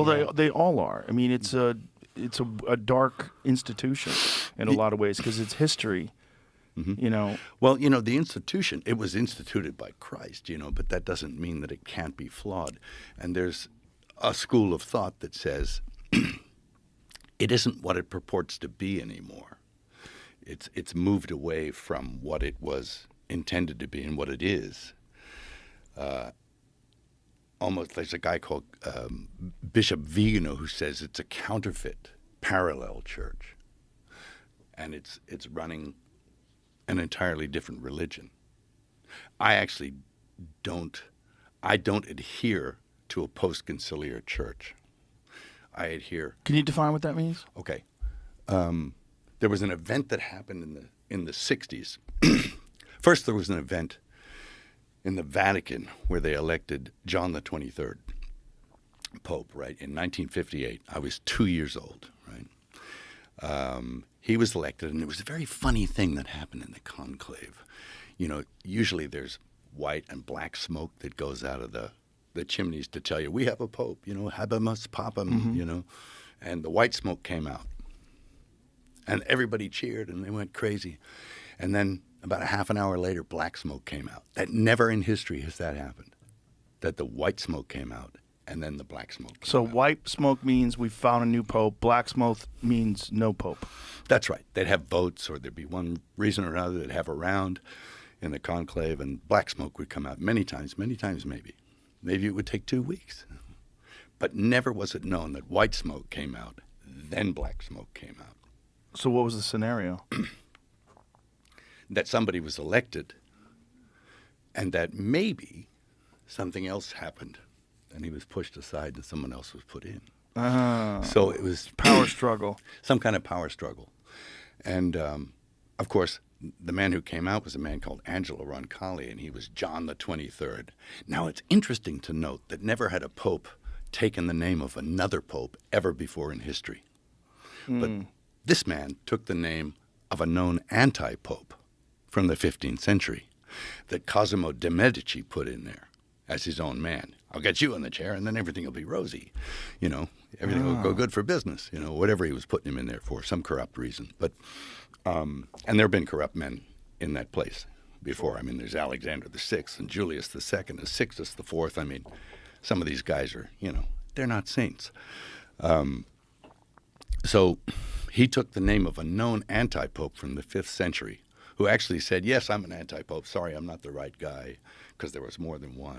Well, they all are. I mean, it's a dark institution in a lot of ways because it's history. Mm-hmm. Well, the institution, it was instituted by Christ, but that doesn't mean that it can't be flawed. And there's a school of thought that says it isn't what it purports to be anymore. It's moved away from what it was intended to be and what it is. Almost, there's a guy called Bishop Vigano who says it's a counterfeit parallel church, and it's running an entirely different religion. I actually don't adhere to a post-conciliar church. I adhere. Can you define what that means? Okay. There was an event that happened in the 60s. First, there was an event in the Vatican where they elected John the 23rd Pope, right, in 1958. I was 2 years old, right? He was elected, and it was a very funny thing that happened in the conclave. Usually there's white and black smoke that goes out of the chimneys to tell you, we have a pope, habemus papam, and the white smoke came out. And everybody cheered, and they went crazy. And then about a half an hour later, black smoke came out. That never in history has that happened, that the white smoke came out, and then the black smoke came out. White smoke means we found a new pope. Black smoke means no pope. That's right. They'd have votes, or there'd be one reason or another they'd have a round in the conclave, and black smoke would come out many times maybe. Maybe it would take 2 weeks. But never was it known that white smoke came out, then black smoke came out. So what was the scenario? That somebody was elected, and that maybe something else happened, and he was pushed aside and someone else was put in. So it was power struggle. Some kind of power struggle. And, of course, the man who came out was a man called Angelo Roncalli, and he was John the 23rd. Now, it's interesting to note that never had a pope taken the name of another pope ever before in history. But this man took the name of a known anti-pope from the 15th century that Cosimo de' Medici put in there as his own man. I'll get you in the chair, and then everything will be rosy. Everything will go good for business, whatever he was putting him in there for, some corrupt reason. But and there have been corrupt men in that place before. I mean, there's Alexander VI and Julius II and Sixtus IV. I mean, some of these guys are, they're not saints. So he took the name of a known anti-pope from the 5th century who actually said, yes, I'm an anti-pope. Sorry, I'm not the right guy, because there was more than one.